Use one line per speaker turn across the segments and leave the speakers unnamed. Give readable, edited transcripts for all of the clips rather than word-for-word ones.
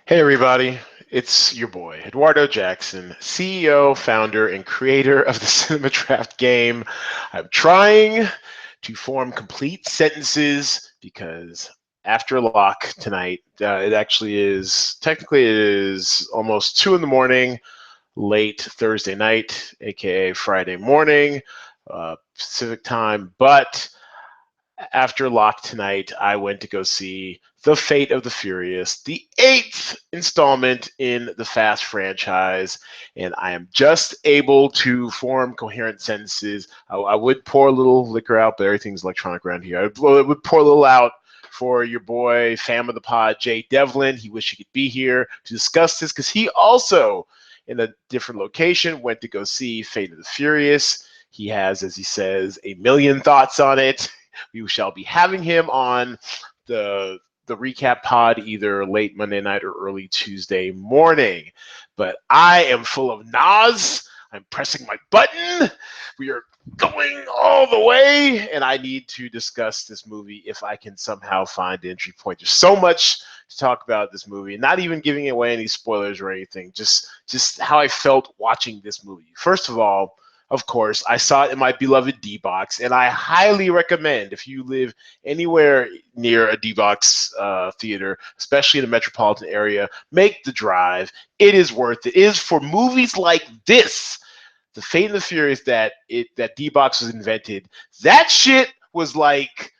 Hey everybody, it's your boy, Eduardo Jackson, CEO, founder, and creator of the Cinema Draft game. I'm trying to form complete sentences because after lock tonight, technically it is almost 2 in the morning, late Thursday night, aka Friday morning, Pacific time, but after lock tonight, I went to go see The Fate of the Furious, the eighth installment in the Fast franchise, and I am just able to form coherent sentences. I would pour a little liquor out, but everything's electronic around here. I would pour a little out for your boy, fam of the pod, Jay Devlin. He wished he could be here to discuss this because he also, in a different location, went to go see Fate of the Furious. He has, as he says, a million thoughts on it. We shall be having him on the recap pod either late Monday night or early Tuesday morning. But I am full of Nas. I'm pressing my button. We are going all the way, and I need to discuss this movie if I can somehow find the entry point. There's so much to talk about this movie, and not even giving away any spoilers or anything. Just how I felt watching this movie. First of all, of course, I saw it in my beloved D-Box, and I highly recommend if you live anywhere near a D-Box theater, especially in the metropolitan area, make the drive. It is worth it. It is for movies like this, The Fate of the Furious, that D-Box was invented. That shit was like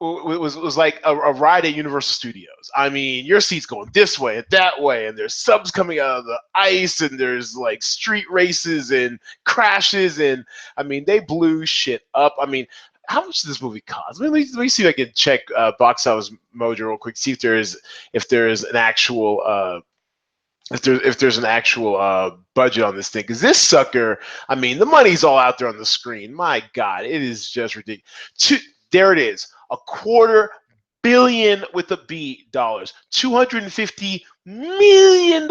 a ride at Universal Studios. I mean, your seat's going this way and that way, and there's subs coming out of the ice, and there's like street races and crashes, and I mean, they blew shit up. I mean, how much does this movie cost? Let me see if I can check Box Office Mojo real quick. See if there's an actual if there's an actual budget on this thing, because this sucker, I mean, the money's all out there on the screen. My God, it is just ridiculous. There it is, $250 million with a B dollars, $250 million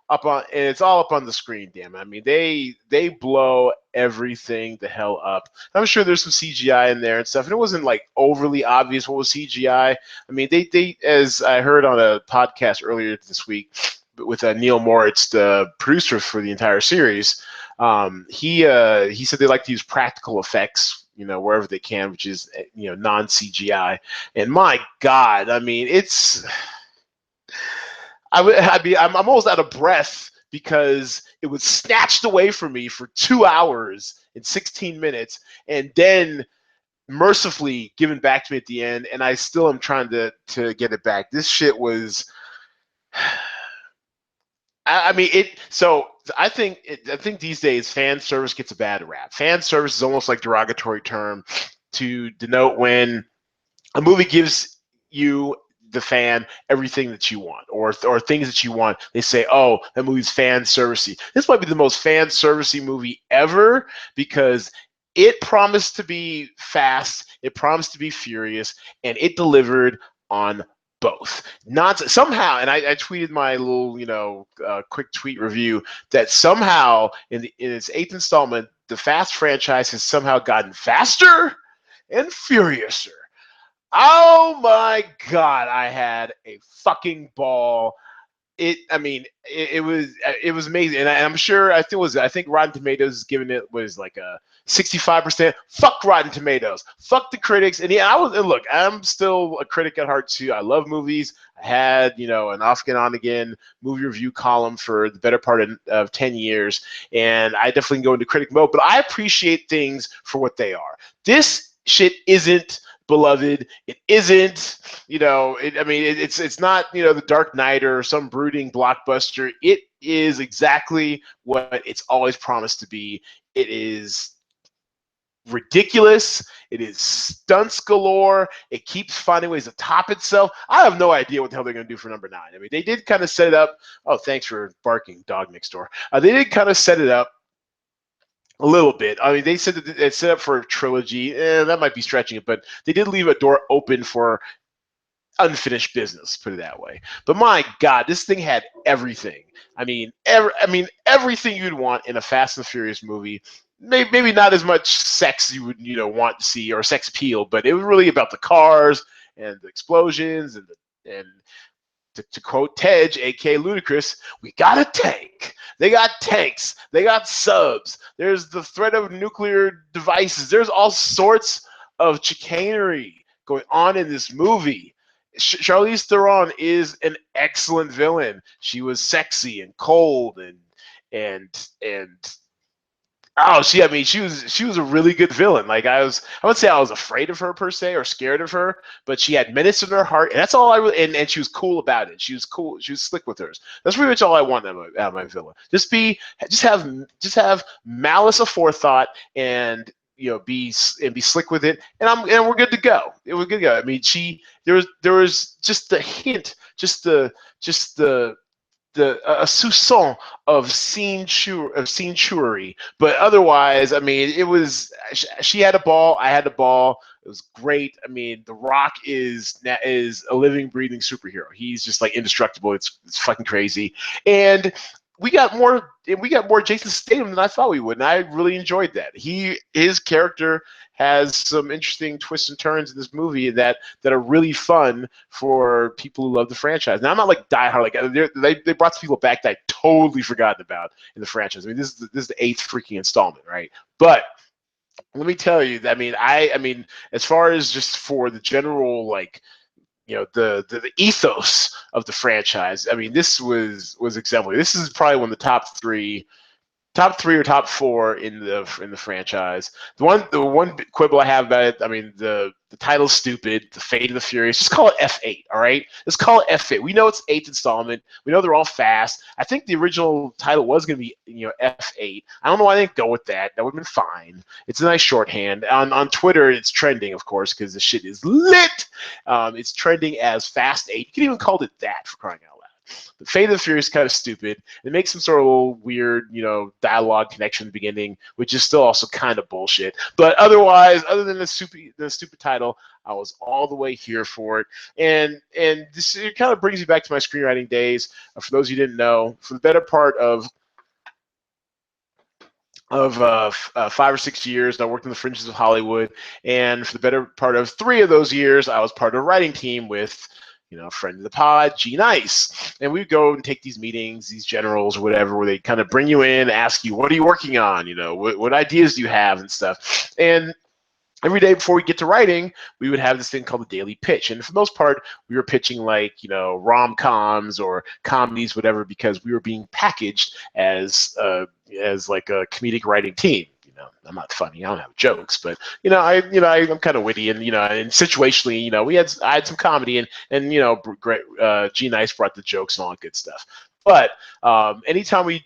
up on, and it's all up on the screen. Damn it! I mean, they blow everything the hell up. I'm sure there's some CGI in there and stuff, and it wasn't like overly obvious what was CGI. I mean, they as I heard on a podcast earlier this week with Neil Moritz, the producer for the entire series, he said they like to use practical effects, wherever they can, which is non CGI. And my God, I mean, I'm almost out of breath because it was snatched away from me for 2 hours and 16 minutes, and then mercifully given back to me at the end, and I still am trying to get it back. This shit was. I mean it. So I think these days fan service gets a bad rap. Fan service is almost like a derogatory term to denote when a movie gives you, the fan, everything that you want, or things that you want. They say, "Oh, that movie's fan servicey." This might be the most fan servicey movie ever because it promised to be fast, it promised to be furious, and it delivered on both. Not somehow, and I tweeted my little, quick tweet review that somehow in its eighth installment, the Fast franchise has somehow gotten faster and furiouser. Oh my God, I had a fucking ball. I mean, it was amazing, and I'm sure I think Rotten Tomatoes is giving it was like a 65%. Fuck Rotten Tomatoes, fuck the critics, and yeah, and look, I'm still a critic at heart too. I love movies. I had an off and on again movie review column for the better part of 10 years, and I definitely go into critic mode. But I appreciate things for what they are. This shit isn't beloved. It isn't, it's not, the Dark Knight or some brooding blockbuster. It is exactly what it's always promised to be. It is ridiculous. It is stunts galore. It keeps finding ways to top itself. I have no idea what the hell they're going to do for number 9. I mean, they did kind of set it up. Oh, thanks for barking, dog next door. They did kind of set it up a little bit. I mean, they said that it's set up for a trilogy. That might be stretching it, but they did leave a door open for unfinished business, put it that way. But my God, this thing had everything. Everything you'd want in a Fast and Furious movie. Maybe not as much sex you would want to see, or sex appeal, but it was really about the cars and the explosions and to quote Tej, aka Ludacris, we got a tank. They got tanks. They got subs. There's the threat of nuclear devices. There's all sorts of chicanery going on in this movie. Charlize Theron is an excellent villain. She was sexy and cold and oh, I mean, she was a really good villain. Like I would say I was afraid of her per se or scared of her, but she had menace in her heart, and that's all I really. And she was cool about it. She was cool. She was slick with hers. That's pretty much all I want out of my villain. Just have malice aforethought, and be slick with it, and we're good to go. It was good to go. I mean, there was just the hint, just the a soupçon of scenery, but otherwise, I mean, it was she had a ball, I had a ball. It was great. I mean, The Rock is a living, breathing superhero. He's just like indestructible. It's fucking crazy, and we got more Jason Statham than I thought we would, and I really enjoyed that. His character has some interesting twists and turns in this movie that are really fun for people who love the franchise. Now, I'm not like diehard. Like they brought some people back that I totally forgotten about in the franchise. I mean, this is the 8th freaking installment, right? But let me tell you, I mean, as far as just for the general the ethos of the franchise, I mean, this was exemplary. This is probably one of the top three or top four in the franchise. The one quibble I have about it, I mean, the title's stupid. The Fate of the Furious. Just call it F8, all right? Let's call it F8. We know it's 8th installment. We know they're all fast. I think the original title was going to be F8. I don't know why they didn't go with that. That would have been fine. It's a nice shorthand. On Twitter, it's trending, of course, because the shit is lit. It's trending as Fast 8. You can even call it that, for crying out loud. The Fate of the Furious is kind of stupid. It makes some sort of little weird, dialogue connection in the beginning, which is still also kind of bullshit. But otherwise, other than the stupid title, I was all the way here for it. And this, it kind of brings me back to my screenwriting days. For those who didn't know, for the better part of 5 or 6 years, I worked in the fringes of Hollywood, and for the better part of 3 of those years, I was part of a writing team with a friend of the pod, G Nice. And we'd go and take these meetings, these generals or whatever, where they kind of bring you in, ask you, what are you working on? What ideas do you have and stuff. And every day before we get to writing, we would have this thing called the daily pitch. And for the most part, we were pitching like, rom-coms or comedies, whatever, because we were being packaged as like a comedic writing team. I'm not funny. I don't have jokes, but I'm kind of witty, and and situationally, I had some comedy, and great. G Nice brought the jokes and all that good stuff. But anytime we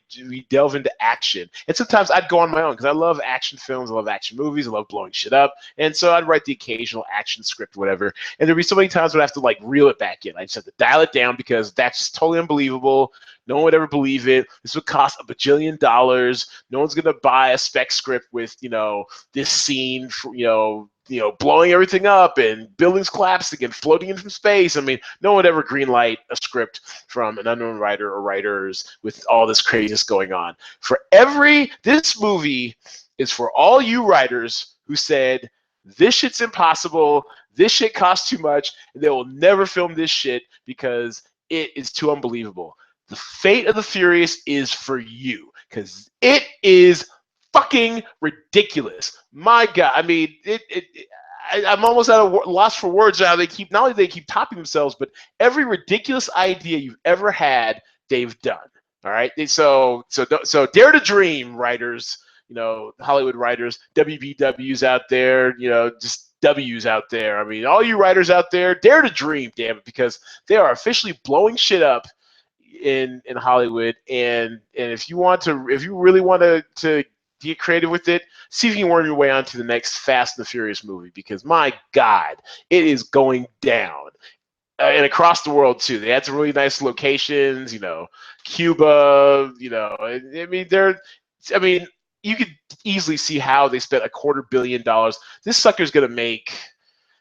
delve into action, and sometimes I'd go on my own because I love action films, I love action movies, I love blowing shit up, and so I'd write the occasional action script, whatever. And there'd be so many times when I have to like reel it back in. I just have to dial it down because that's just totally unbelievable. No one would ever believe it. This would cost $1 bajillion. No one's gonna buy a spec script with this scene for blowing everything up and buildings collapsing and floating in from space. I mean, no one would ever greenlight a script from an unknown writer or writers with all this craziness going on. This movie is for all you writers who said, this shit's impossible, this shit costs too much, and they will never film this shit because it is too unbelievable. The Fate of the Furious is for you because it is fucking ridiculous. My God, I mean, I'm almost at a loss for words now. Not only they keep topping themselves, but every ridiculous idea you've ever had, they've done. All right, so dare to dream, writers. Hollywood writers, WBWs out there. Just W's out there. I mean, all you writers out there, dare to dream, damn it, because they are officially blowing shit up in Hollywood. And if you really want to get creative with it, see if you can work your way onto the next Fast and the Furious movie, because my God, it is going down. And across the world too. They had some really nice locations, Cuba, I mean, you could easily see how they spent $250 million. This sucker's gonna make.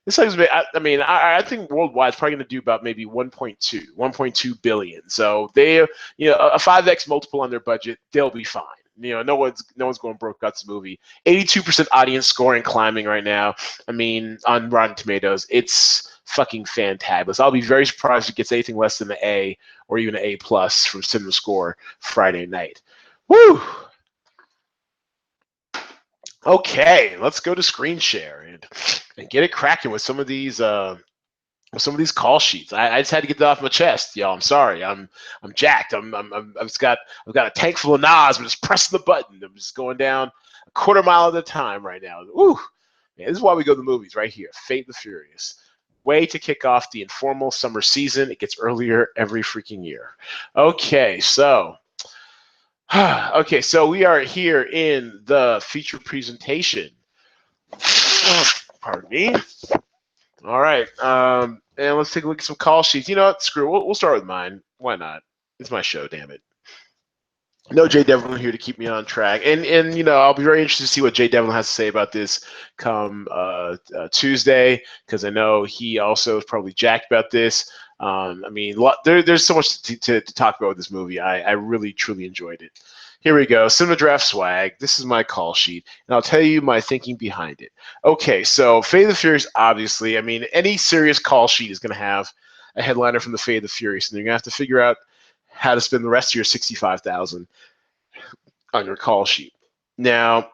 I think worldwide it's probably going to do about maybe 1.2 billion. So they, a 5x multiple on their budget, they'll be fine. No one's going broke guts the movie. 82% audience scoring climbing right now. I mean, on Rotten Tomatoes, it's fucking fantabulous. I'll be very surprised if it gets anything less than an A or even an A plus from Cinema Score Friday night. Woo! Okay, let's go to screen share and get it cracking with some of these call sheets. I just had to get that off my chest, y'all. I'm sorry. I'm jacked. I've got a tank full of Nas. I'm just pressing the button. I'm just going down a quarter mile at a time right now. Woo! Man, this is why we go to the movies right here. Fate the Furious. Way to kick off the informal summer season. It gets earlier every freaking year. Okay, so we are here in the feature presentation. Pardon me. All right, and let's take a look at some call sheets. You know what? Screw it. We'll start with mine. Why not? It's my show, damn it. No Jay Devlin here to keep me on track, and I'll be very interested to see what Jay Devlin has to say about this come Tuesday, because I know he also is probably jacked about this. I mean, there's so much to talk about with this movie. I really truly enjoyed it. Here we go, Cinema Draft swag. This is my call sheet, and I'll tell you my thinking behind it. Okay, so Fate of the Furious, obviously. I mean, any serious call sheet is going to have a headliner from the Fate of the Furious, and you're going to have to figure out how to spend the rest of your $65,000 on your call sheet. Now,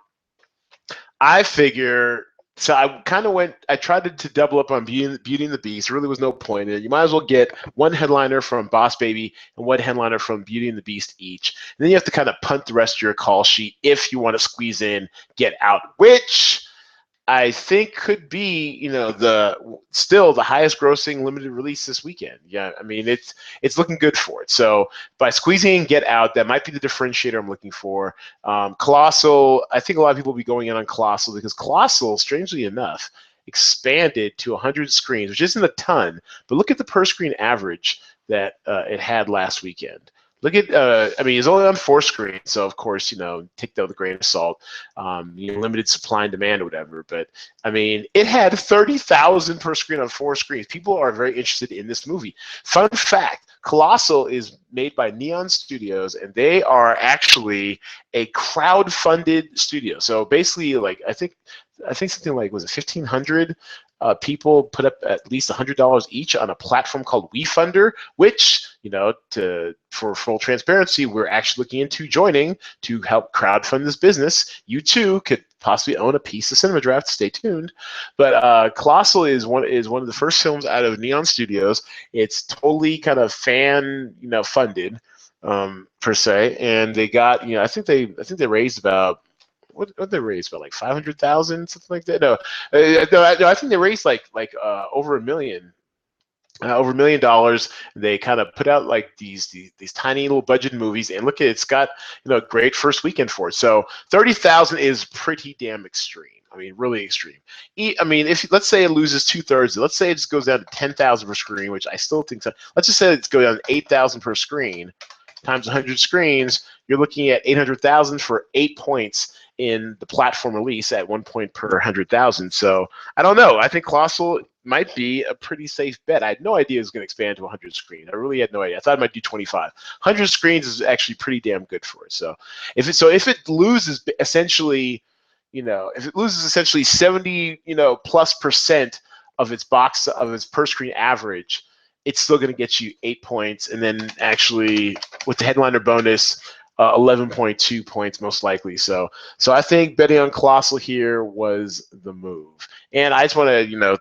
I figure, so I tried to double up on Beauty and the Beast. There really was no point in it. You might as well get one headliner from Boss Baby and one headliner from Beauty and the Beast each. And then you have to kind of punt the rest of your call sheet if you want to squeeze in Get Out, which I think could be, still the highest grossing limited release this weekend. Yeah, I mean, it's looking good for it. So by squeezing in Get Out, that might be the differentiator I'm looking for. Colossal, I think a lot of people will be going in on Colossal because Colossal, strangely enough, expanded to 100 screens, which isn't a ton, but look at the per screen average that it had last weekend. Look at, I mean, it's only on 4 screens, so of course, take that with a grain of salt. Limited supply and demand or whatever. But I mean, it had 30,000 per screen on 4 screens. People are very interested in this movie. Fun fact: Colossal is made by Neon Studios, and they are actually a crowd-funded studio. So basically, like I think something like, was it 1,500? People put up at least $100 each on a platform called WeFunder, which, for full transparency, we're actually looking into joining to help crowdfund this business. You too could possibly own a piece of Cinema Draft. Stay tuned. But Colossal is one of the first films out of Neon Studios. It's totally kind of fan, funded, per se, and they got, I think they raised about. What they raised, about like 500,000, something like that. No, I think they raised like over $1 million. Over $1 million. They kind of put out like these tiny little budget movies, and look at it, it's got a great first weekend for it. So 30,000 is pretty damn extreme. I mean, really extreme. I mean, if let's say it loses 2/3, let's say it just goes down to 10,000 per screen, which I still think so. Let's just say it's going down to 8,000 per screen times 100 screens. You're looking at 800,000 for 8 points in the platform release at 1 point per 100,000. So I don't know. I think Colossal might be a pretty safe bet. I had no idea it was going to expand to 100 screens. I really had no idea. I thought it might do 25. 100 screens is actually pretty damn good for it. So if it loses essentially, if it loses essentially 70 plus percent of its per screen average, it's still going to get you 8 points, and then actually with the headliner bonus, 11.2 points most likely. So I think betting on Colossal here was the move. And I just want to,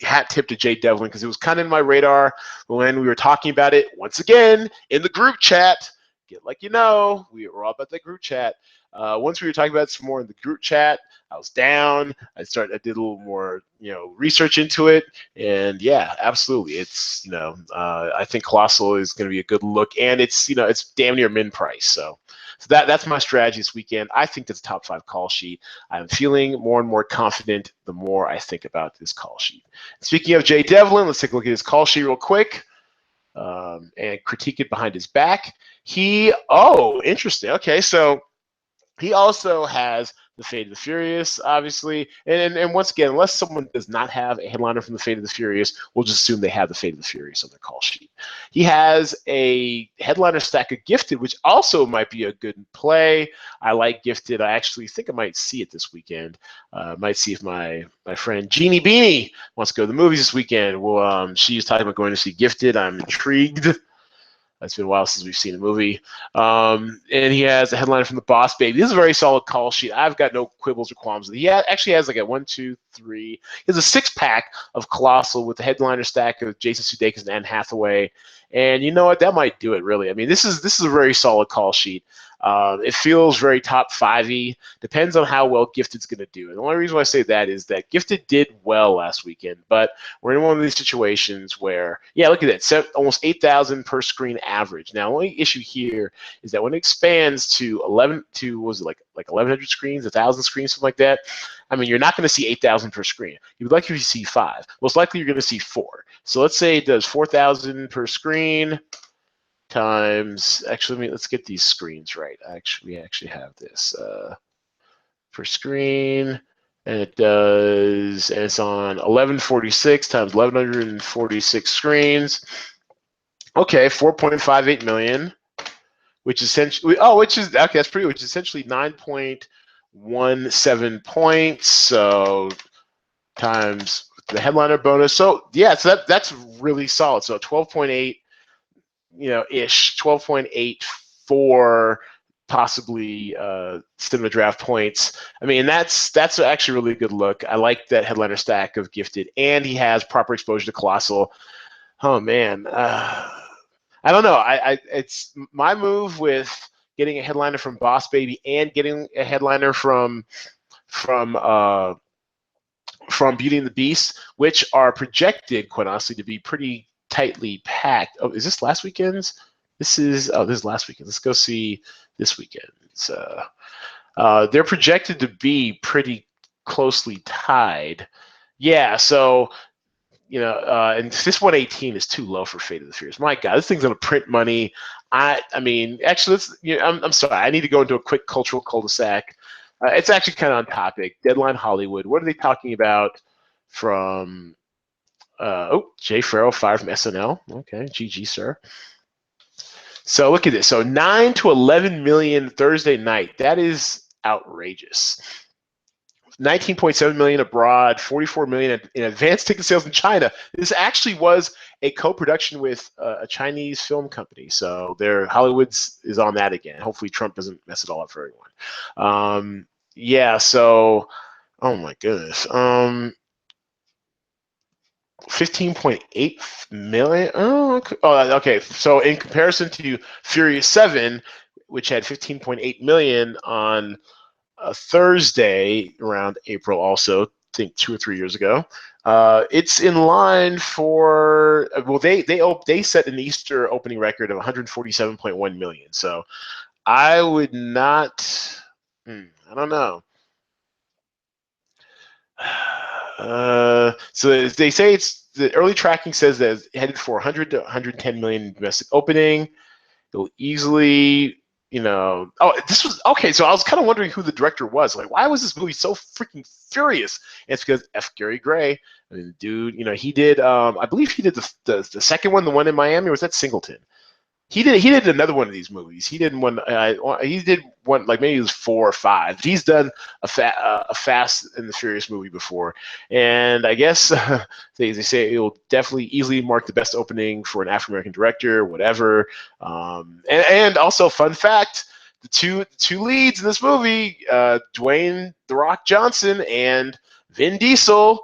hat tip to Jay Devlin, because it was kind of in my radar when we were talking about it once again in the group chat. We were all about that group chat. Once we were talking about it some more in the group chat, I was down. I did a little more, research into it, and yeah, absolutely, it's I think Colossal is going to be a good look, and it's it's damn near min price. So that's my strategy this weekend. I think that's a top 5 call sheet. I'm feeling more and more confident the more I think about this call sheet. Speaking of Jay Devlin, let's take a look at his call sheet real quick. And critique it behind his back. Interesting. Okay, so he also has the Fate of the Furious, obviously. And once again, unless someone does not have a headliner from the Fate of the Furious, we'll just assume they have the Fate of the Furious on their call sheet. He has a headliner stack of Gifted, which also might be a good play. I like Gifted. I actually think I might see it this weekend. Might see if my friend Jeannie Beanie wants to go to the movies this weekend. Well, she's talking about going to see Gifted. I'm intrigued. It's been a while since we've seen a movie. And he has a headliner from the Boss Baby. This is a very solid call sheet. I've got no quibbles or qualms. He actually has like a 1, 2, 3. He has a 6-pack of Colossal with the headliner stack of Jason Sudeikis and Anne Hathaway. And you know what? That might do it, really. I mean, this is a very solid call sheet. It feels very top 5-y. Depends on how well Gifted's going to do. And the only reason why I say that is that Gifted did well last weekend, but we're in one of these situations where, yeah, look at that, almost 8,000 per screen average. Now, the only issue here is that when it expands to what was it, like 1,100 screens, 1,000 screens, something like that. I mean, you're not going to see 8,000 per screen. You would like if you see 5. Most likely, you're going to see 4. So let's say it does 4,000 per screen times. Actually, let's get these screens right. We actually have this per screen, and it does. And it's on 1146 times 1,146 screens. Okay, 4.58 million, which is essentially which is okay. That's pretty. Which is essentially 9.17 points. So times the headliner bonus. So yeah, so that's really solid. So 12.8, ish, 12.84 possibly Cinema Draft points. I mean, that's actually a really good look. I like that headliner stack of Gifted, and he has proper exposure to Colossal. Oh man, I don't know. It's my move with getting a headliner from Boss Baby and getting a headliner from Beauty and the Beast, which are projected, quite honestly, to be pretty tightly packed. Oh, is this last weekend's? This is last weekend. Let's go see this weekend's. They're projected to be pretty closely tied. Yeah, so and this 118 is too low for Fate of the Furious. My God, this thing's gonna print money. I mean, actually, I'm sorry. I need to go into a quick cultural cul-de-sac. It's actually kind of on topic. Deadline Hollywood. What are they talking about from? Jay Farrell fired from SNL. Okay, GG, sir. So look at this. So 9 to 11 million Thursday night. That is outrageous. 19.7 million abroad, 44 million in advanced ticket sales in China. This actually was a co-production with a Chinese film company. So Hollywood's is on that again. Hopefully Trump doesn't mess it all up for everyone. Yeah, so, oh my goodness. 15.8 million. Oh, okay. So in comparison to Furious 7, which had 15.8 million on a Thursday around April, also, I think 2 or 3 years ago. It's in line for, well, they set an Easter opening record of 147.1 million. So I would not, I don't know. So they say the early tracking says that it's headed for 100 to 110 million domestic opening. It'll easily, this was okay. So I was kind of wondering who the director was. Like, why was this movie so freaking furious? And it's because F. Gary Gray, I mean, dude, he did. I believe he did the second one, the one in Miami, or was that Singleton? He did another one of these movies. He did one. He did one, like maybe it was 4 or 5. But he's done a Fast and the Furious movie before, and I guess they say it will definitely easily mark the best opening for an African American director, whatever. And also, fun fact: the two leads in this movie, Dwayne "The Rock" Johnson and Vin Diesel,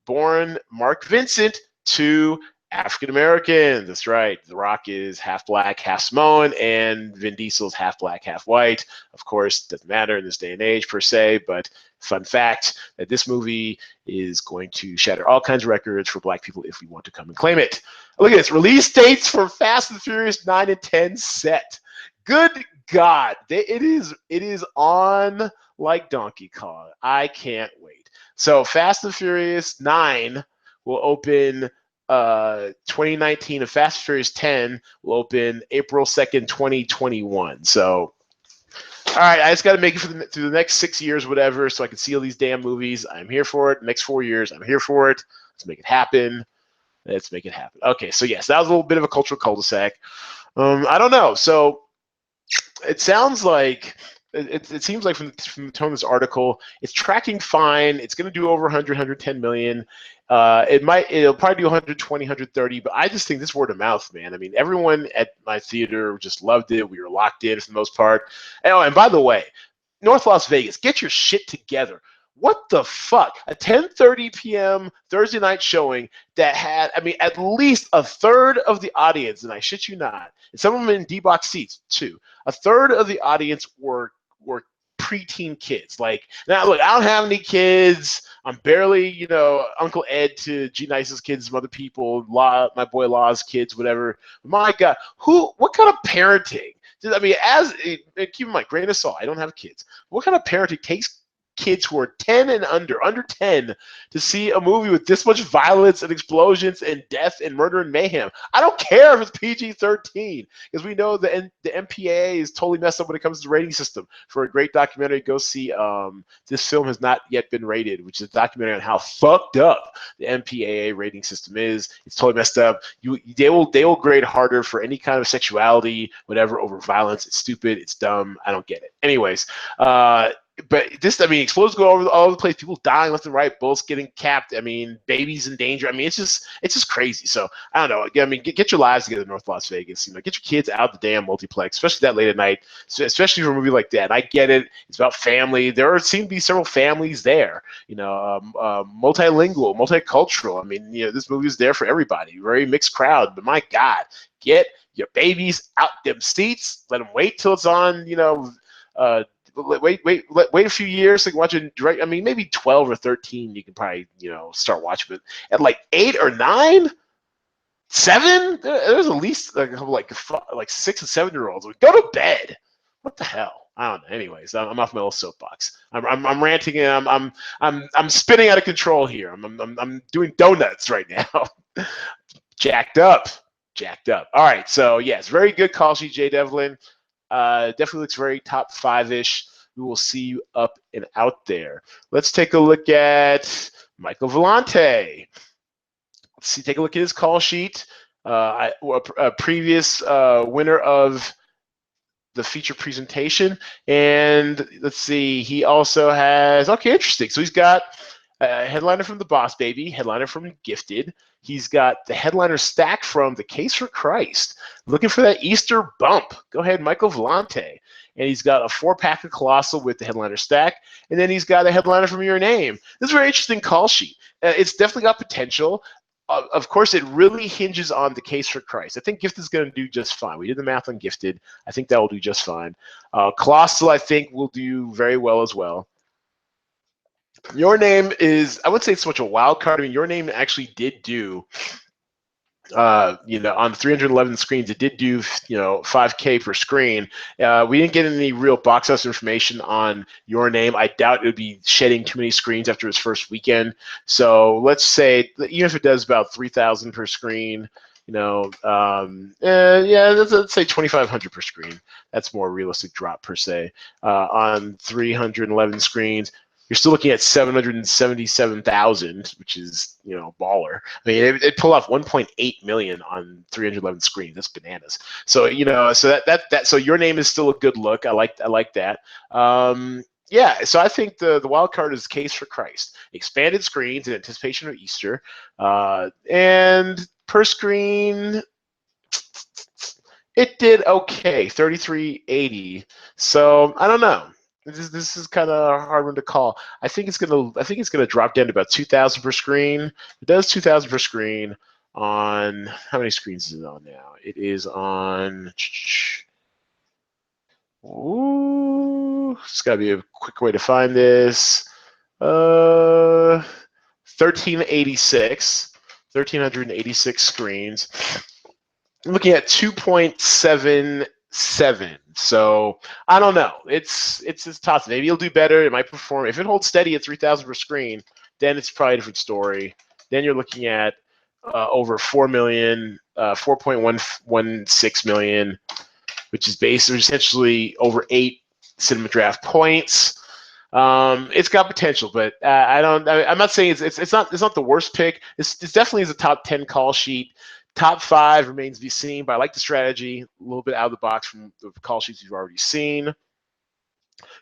born Mark Vincent, two African American. That's right. The Rock is half black, half Samoan, and Vin Diesel's half black, half white. Of course, doesn't matter in this day and age per se, but fun fact that this movie is going to shatter all kinds of records for black people if we want to come and claim it. Look at this. Release dates for Fast and Furious 9 and 10 set. Good God. It is on like Donkey Kong. I can't wait. So Fast and Furious 9 will open 2019, and Fast and Furious 10 will open April 2nd, 2021. So all right, I just got to make it through the next 6 years, whatever, so I can see all these damn movies. I'm here for it. Next 4 years, I'm here for it. Let's make it happen. Let's make it happen. Okay, so yes, that was a little bit of a cultural cul-de-sac. I don't know. So it sounds like it seems like from the tone of this article, it's tracking fine. It's going to do over 100, 110 million. It'll probably do 120, 130, but I just think this word of mouth, man. I mean, everyone at my theater just loved it. We were locked in for the most part. And by the way, North Las Vegas, get your shit together. What the fuck? A 10:30 p.m. Thursday night showing that had, I mean, at least a third of the audience, and I shit you not, and some of them in D-box seats too. A third of the audience were preteen kids. Like, now look, I don't have any kids. I'm barely, Uncle Ed to G Nice's kids, some other people, my boy Law's kids, whatever. My God, what kind of parenting? I mean, keep in mind, grain of salt, I don't have kids. What kind of parenting takes kids who are 10 and under 10, to see a movie with this much violence and explosions and death and murder and mayhem? I don't care if it's PG-13, because we know the MPAA is totally messed up when it comes to the rating system. For a great documentary, go see This Film Has Not Yet Been Rated, which is a documentary on how fucked up the MPAA rating system is. It's totally messed up. They will grade harder for any kind of sexuality, whatever, over violence. It's stupid. It's dumb. I don't get it. Anyways, but this, I mean, explosions go all over the place. People dying left and right. Bullets getting capped. I mean, babies in danger. I mean, it's just crazy. So I don't know. I mean, get your lives together, North Las Vegas. Get your kids out the damn multiplex, especially that late at night. Especially for a movie like that. I get it. It's about family. There seem to be several families there. Multilingual, multicultural. I mean, this movie is there for everybody. Very mixed crowd. But my God, get your babies out them seats. Let them wait till it's on. Wait a few years so you can watch it direct. I mean, maybe 12 or 13 you can probably start watching it. At like 8 or 9, 7, there's at least like 6 and 7-year-olds. Go to bed. What the hell? I don't know. Anyways, I'm off my little soapbox. I'm ranting and I'm spinning out of control here. I'm doing donuts right now. Jacked up. All right, so yes, very good call sheet, Jay Devlin. Definitely looks very top 5-ish. We will see you up and out there. Let's take a look at Michael Vellante. Take a look at his call sheet. A previous winner of the feature presentation. And let's see, he also has, okay, interesting. So he's got a headliner from The Boss Baby, headliner from Gifted. He's got the headliner stack from The Case for Christ. Looking for that Easter bump. Go ahead, Michael Vellante. And he's got a 4-pack of Colossal with the headliner stack. And then he's got a headliner from Your Name. This is a very interesting call sheet. It's definitely got potential. Of course, it really hinges on The Case for Christ. I think Gifted is going to do just fine. We did the math on Gifted. I think that will do just fine. Colossal, I think, will do very well as well. Your Name is, I wouldn't say it's so much a wild card. I mean, Your Name actually did do, on the 311 screens, it did do, $5K per screen. We didn't get any real box office information on Your Name. I doubt it would be shedding too many screens after its first weekend. So let's say, even if it does about 3,000 per screen, let's say 2,500 per screen. That's more realistic drop per se. On 311 screens, you're still looking at 777,000, which is, baller. I mean, it pulled off 1.8 million on 311 screens. That's bananas. So, so Your Name is still a good look. I like that. Yeah, so I think the wild card is Case for Christ. Expanded screens in anticipation of Easter, and per screen, it did okay, 3380. So I don't know. This is kind of a hard one to call. I think it's gonna drop down to about 2,000 per screen. It does 2,000 per screen on, how many screens is it on now? It is on. Ooh, it's gotta be a quick way to find this. 1,386 screens. I'm looking at 2.77. So I don't know. It's tough. Maybe it'll do better. It might perform. If it holds steady at 3,000 per screen, then it's probably a different story. Then you're looking at over 4 million, 4.116 million, which is basically essentially over 8 Cinema Draft points. It's got potential, but I'm not saying it's not the worst pick. It's definitely is a top 10 call sheet. Top 5 remains to be seen, but I like the strategy. A little bit out of the box from the call sheets you've already seen.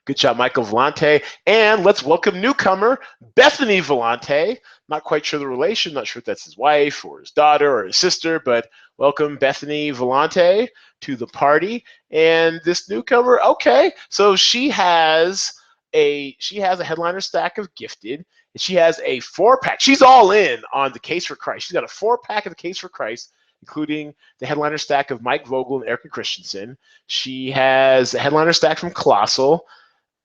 Good job, Michael Vellante. And let's welcome newcomer, Bethany Vellante. Not quite sure the relation, not sure if that's his wife or his daughter or his sister, but welcome Bethany Vellante to the party. And this newcomer, okay, so she has a headliner stack of Gifted, and she has a 4-pack. She's all in on the Case for Christ. She's got a 4-pack of the Case for Christ, including the headliner stack of Mike Vogel and Erica Christensen. She has a headliner stack from Colossal.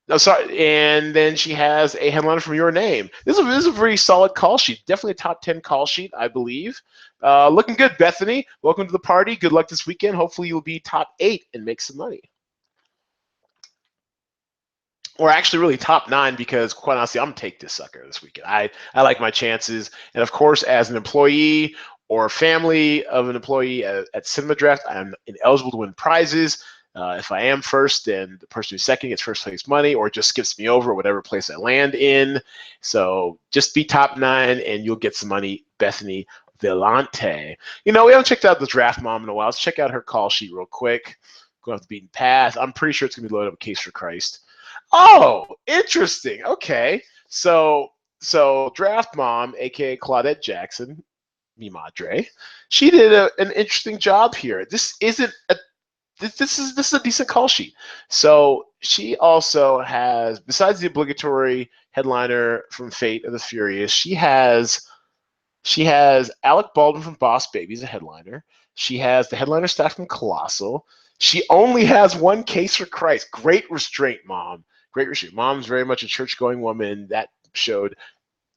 No, sorry, and then she has a headliner from Your Name. This is a pretty solid call sheet. Definitely a top 10 call sheet, I believe. Looking good, Bethany. Welcome to the party. Good luck this weekend. Hopefully you'll be top 8 and make some money. Or actually really top 9, because quite honestly, I'm going to take this sucker this weekend. I like my chances. And of course, as an employee or family of an employee at Cinema Draft, I'm ineligible to win prizes. If I am first, then the person who's second gets first place money, or just skips me over whatever place I land in. So just be top 9 and you'll get some money, Bethany Vellante. You know, we haven't checked out the Draft Mom in a while. Let's check out her call sheet real quick. Go off the beaten path. I'm pretty sure it's going to be loaded up with Case for Christ. Oh, interesting. Okay. So Draft Mom, aka Claudette Jackson, mi madre, she did an interesting job here. This is a decent call sheet. So she also has, besides the obligatory headliner from Fate of the Furious, she has Alec Baldwin from Boss Baby as a headliner. She has the headliner staff from Colossal. She only has 1 Case for Christ. Great restraint, Mom. Great restraint. Mom's very much a church-going woman. That showed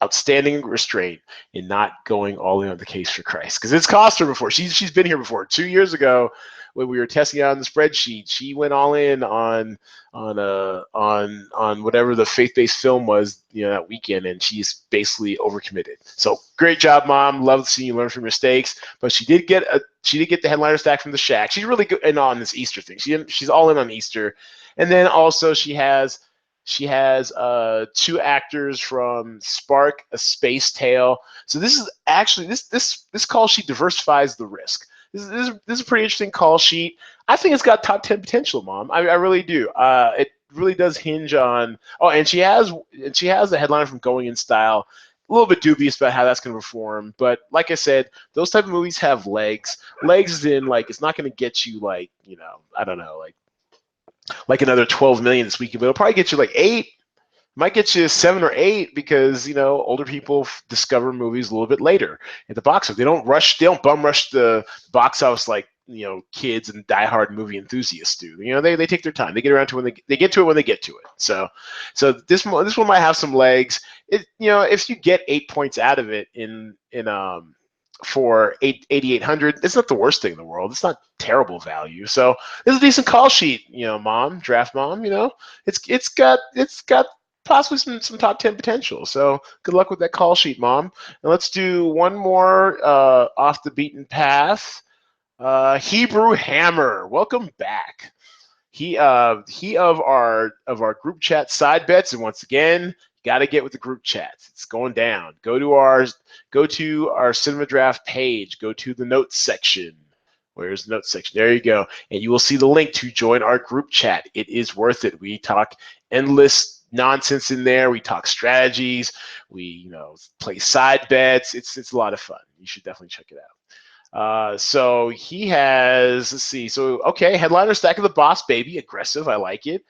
outstanding restraint in not going all in on the Case for Christ, because it's cost her before. She's been here before. 2 years ago, when we were testing out on the spreadsheet, she went all in on whatever the faith-based film was, you know, that weekend, and she's basically overcommitted. So great job, Mom. Love seeing you learn from mistakes. But she did get the headliner stack from the Shack. She's really good in on this Easter thing. She's all in on Easter, and then also she has 2 actors from Spark, A Space Tale. So this is actually this call sheet diversifies the risk. This is a pretty interesting call sheet. I think it's got top 10 potential, Mom. I really do. It really does hinge on. Oh, and she has the headliner from Going in Style. A little bit dubious about how that's going to perform, but like I said, those type of movies have legs. Legs is in, like, it's not going to get you, like, you know, I don't know, like another 12 million this weekend, but it'll probably get you like 8. Might get you 7 or 8, because, you know, older people discover movies a little bit later at the box office. They don't bum rush the box office like, you know, kids and diehard movie enthusiasts do. You know, they take their time. They get around to when they get to it when they get to it. So this one might have some legs. It, you know, if you get 8 points out of it for 8,800, it's not the worst thing in the world. It's not terrible value. So it's a decent call sheet, you know, Mom, Draft Mom. You know, it's got possibly some top 10 potential. So good luck with that call sheet, Mom. And let's do one more off the beaten path. Hebrew Hammer, welcome back. He of our group chat side bets, and once again, got to get with the group chats. It's going down. Go to our Cinema Draft page. Go to the notes section. Where's the notes section? There you go. And you will see the link to join our group chat. It is worth it. We talk endless nonsense in there. We talk strategies. We, you know, play side bets. It's a lot of fun. You should definitely check it out. So he has, let's see. So, okay, headliner stack of the Boss Baby. Aggressive. I like it.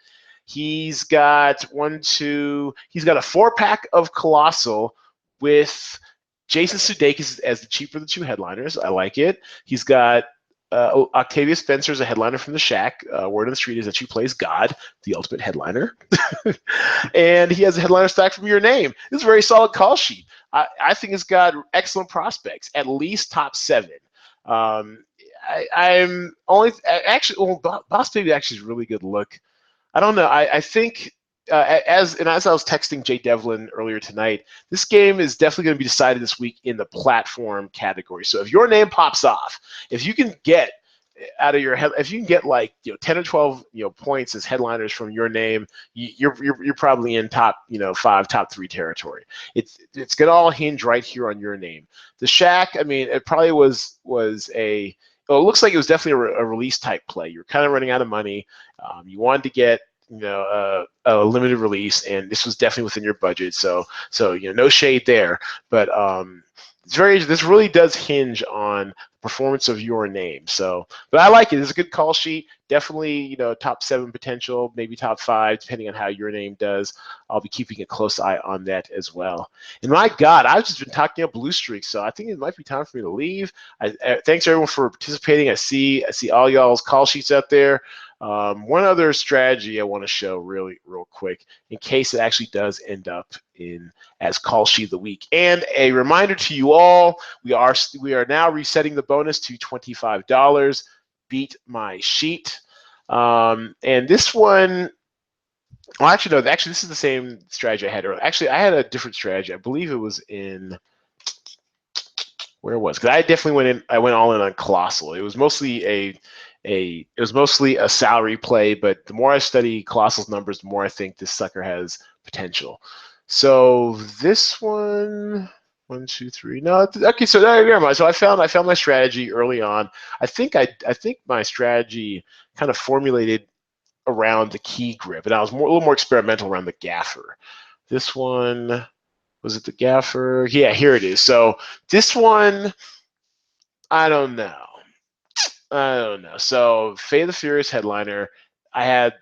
He's got a 4-pack of Colossal with Jason Sudeikis as the cheaper of the 2 headliners. I like it. He's got Octavia Spencer as a headliner from The Shack. Word on the street is that she plays God, the ultimate headliner. And he has a headliner stack from Your Name. This is a very solid call sheet. I think it's got excellent prospects, at least top 7. I'm only actually, well, Boss Baby actually is a really good look. I don't know. I think as I was texting Jay Devlin earlier tonight, this game is definitely going to be decided this week in the platform category. So if Your Name pops off, if you can get out of your head, if you can get like 10 or 12 points as headliners from your name, you're probably in top 5, top 3 territory. It's gonna all hinge right here on your name. The Shaq, I mean, it probably was a. Well, it looks like it was definitely a release type play. You're kind of running out of money. You wanted to get a limited release, and this was definitely within your budget. So no shade there, but this really does hinge on performance of your name. So, but I like it. It's a good call sheet. Definitely, top 7 potential, maybe top 5, depending on how your name does. I'll be keeping a close eye on that as well. And my God, I've just been talking up blue streaks, so I think it might be time for me to leave. Thanks everyone for participating. I see all y'all's call sheets out there. One other strategy I want to show real quick in case it actually does end up in as call sheet of the week. And a reminder to you all, we are now resetting the bonus to $25. Beat my sheet. And this one, well, actually, no, actually, this is the same strategy I had earlier. Actually, I had a different strategy. I believe it was in, where was? Because I definitely went all in on Colossal. It was mostly a salary play, but the more I study Colossal's numbers, the more I think this sucker has potential. So this one, 1, 2, 3. No, okay. So never mind. So I found my strategy early on. I think my strategy kind of formulated around the key grip, and I was a little more experimental around the gaffer. This one, was it the gaffer? Yeah, here it is. So this one, I don't know. So Fate of the Furious headliner, I had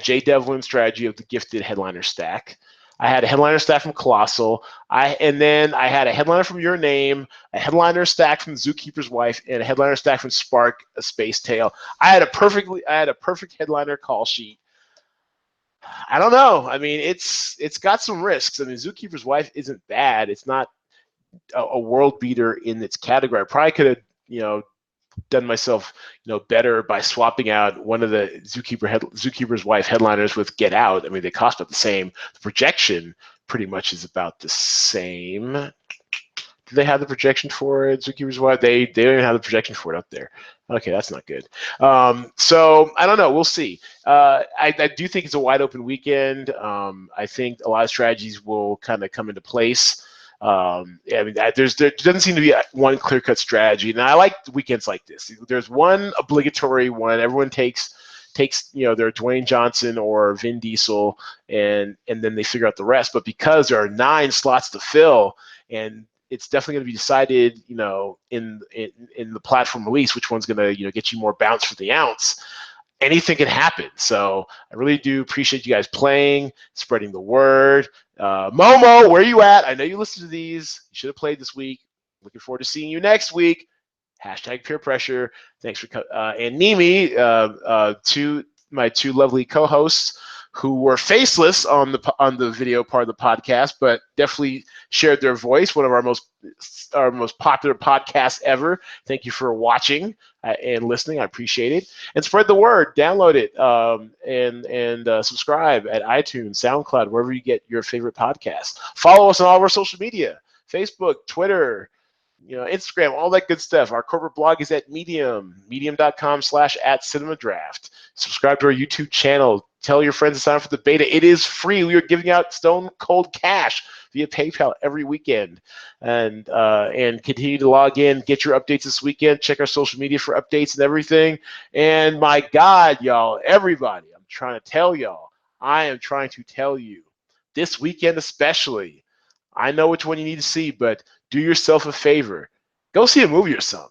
Jay Devlin's strategy of the gifted headliner stack. I had a headliner stack from Colossal. And then I had a headliner from Your Name, a headliner stack from Zookeeper's Wife, and a headliner stack from Spark, A Space Tale. I had a perfect headliner call sheet. I don't know. I mean, it's got some risks. I mean, Zookeeper's Wife isn't bad. It's not a world beater in its category. I probably could have, done myself, better by swapping out one of the Zookeeper's Wife headliners with Get Out. I mean, they cost about the same. The projection pretty much is about the same. Do they have the projection for it? Zookeeper's Wife? They don't even have the projection for it up there. Okay, that's not good. So I don't know. We'll see. I do think it's a wide open weekend. I think a lot of strategies will kind of come into place. I mean, there doesn't seem to be one clear-cut strategy, and I like weekends like this. There's one obligatory one. Everyone takes their Dwayne Johnson or Vin Diesel, and then they figure out the rest. But because there are 9 slots to fill, and it's definitely going to be decided, in the platform release, which one's going to, get you more bounce for the ounce. Anything can happen. So I really do appreciate you guys playing, spreading the word. Momo, where are you at? I know you listen to these. You should have played this week. Looking forward to seeing you next week. # peer pressure. Thanks for and Nimi, my 2 lovely co-hosts who were faceless on the video part of the podcast, but definitely shared their voice. One of our most popular podcasts ever. Thank you for watching and listening. I appreciate it. And spread the word. Download it and subscribe at iTunes, SoundCloud, wherever you get your favorite podcasts. Follow us on all of our social media: Facebook, Twitter, Instagram, all that good stuff. Our corporate blog is at Medium, medium.com/@cinemadraft. Subscribe to our YouTube channel. Tell your friends to sign up for the beta. It is free. We are giving out stone cold cash via PayPal every weekend. And continue to log in, get your updates this weekend. Check our social media for updates and everything. And my God, y'all, everybody, I am trying to tell you, this weekend especially, I know which one you need to see, but do yourself a favor. Go see a movie or something.